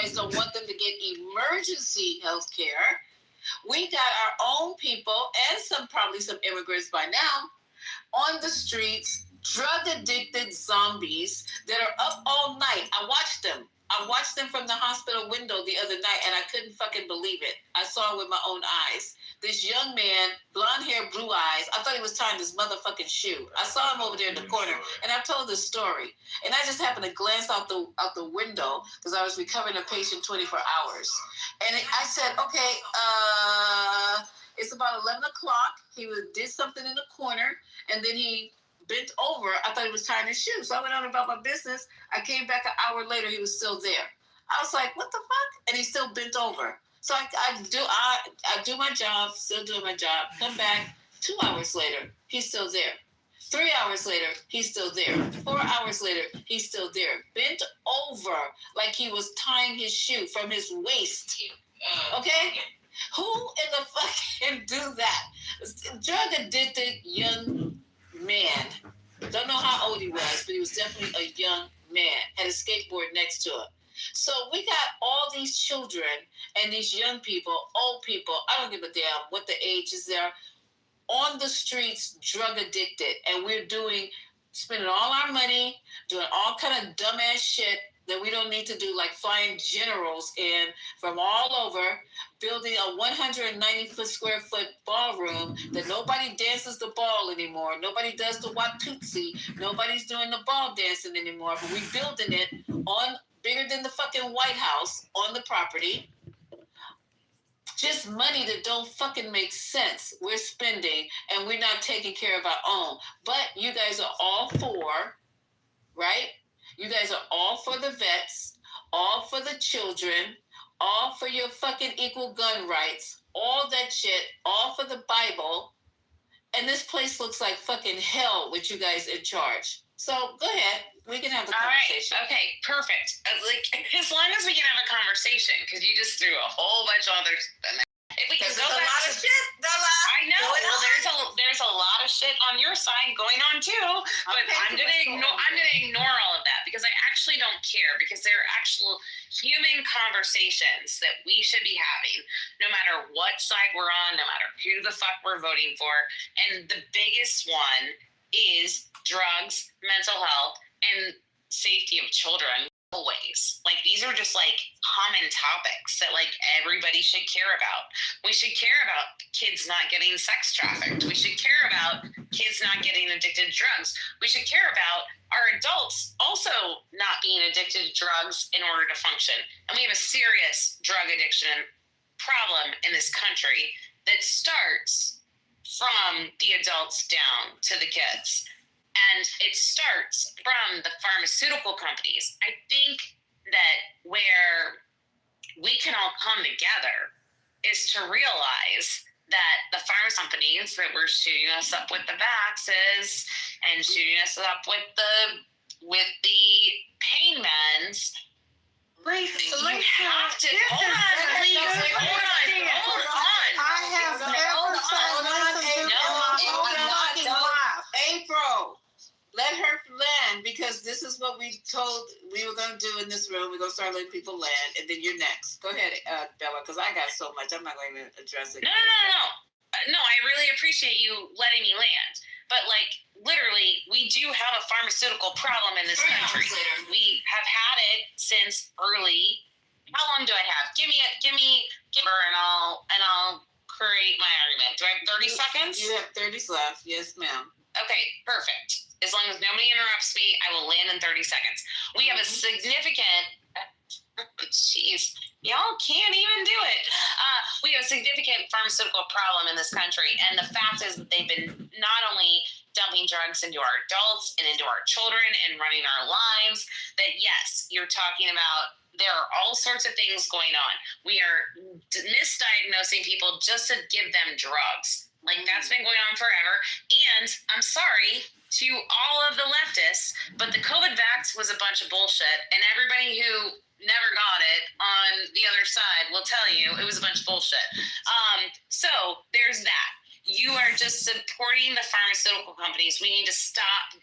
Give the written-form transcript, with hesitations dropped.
guys don't want them to get emergency health care. We got our own people and probably some immigrants by now on the streets, drug-addicted zombies that are up all night. I watched them from the hospital window the other night, and I couldn't fucking believe it. I saw it with my own eyes. This young man, blonde hair, blue eyes, I thought he was tying his motherfucking shoe. I saw him over there in the corner, and I've told this story. And I just happened to glance out the window because I was recovering a patient 24 hours. And I said, okay, it's about 11 o'clock. He did something in the corner, and then he bent over. I thought he was tying his shoe. So I went on about my business. I came back an hour later. He was still there. I was like, what the fuck? And he still bent over. So I do my job, still doing my job. Come back 2 hours later. He's still there. 3 hours later, he's still there. 4 hours later, he's still there. Bent over like he was tying his shoe from his waist. Okay? Who in the fuck can do that? Drug-addicted young man. Don't know how old he was, but he was definitely a young man. Had a skateboard next to him. So we got all these children and these young people, old people, I don't give a damn what the age is there, on the streets, drug addicted. And we're spending all our money, doing all kind of dumbass shit that we don't need to do, like flying generals in from all over, building a 190 square foot ballroom that nobody dances the ball anymore. Nobody does the Watusi. Nobody's doing the ball dancing anymore. But we're building it on bigger than the fucking White House on the property. Just money that don't fucking make sense. We're spending and we're not taking care of our own. But you guys are all for, right? You guys are all for the vets, all for the children, all for your fucking equal gun rights, all that shit, all for the Bible. And this place looks like fucking hell with you guys in charge. So go ahead. We can have the conversation. All right. Okay, perfect. As long as we can have a conversation, because you just threw a whole bunch of other stuff. If we can go back a lot of shit. I know. Well, there's a lot of shit on your side going on too. But I'm gonna ignore all of that because I actually don't care, because there are actual human conversations that we should be having, no matter what side we're on, no matter who the fuck we're voting for. And the biggest one is drugs, mental health, and safety of children. Always. Like, these are just like common topics that like everybody should care about. We should care about kids not getting sex trafficked. We should care about kids not getting addicted to drugs. We should care about our adults also not being addicted to drugs in order to function. And we have a serious drug addiction problem in this country that starts from the adults down to the kids. And it starts from the pharmaceutical companies. I think that where we can all come together is to realize that the pharma companies that were shooting us up with the vaxes and shooting us up with the pain meds. You have to hold on, please. Hold on. I have never said April, let her land, because this is what we told we were going to do in this room. We're going to start letting people land, and then you're next. Go ahead, Bella, because I got so much. I'm not going to address it. No. No, I really appreciate you letting me land. But, like, literally, we do have a pharmaceutical problem in this country. We have had it since early. How long do I have? Give her, and I'll create my argument. Do I have 30 seconds? You have 30 left. Yes, ma'am. Okay, perfect. As long as nobody interrupts me, I will land in 30 seconds. We have a significant, jeez, y'all can't even do it. We have a significant pharmaceutical problem in this country. And the fact is that they've been not only dumping drugs into our adults and into our children and running our lives, that yes, you're talking about there are all sorts of things going on. We are misdiagnosing people just to give them drugs. Like, that's been going on forever. And I'm sorry to all of the leftists, but the COVID vax was a bunch of bullshit. And everybody who never got it on the other side will tell you it was a bunch of bullshit. So there's that. You are just supporting the pharmaceutical companies. We need to stop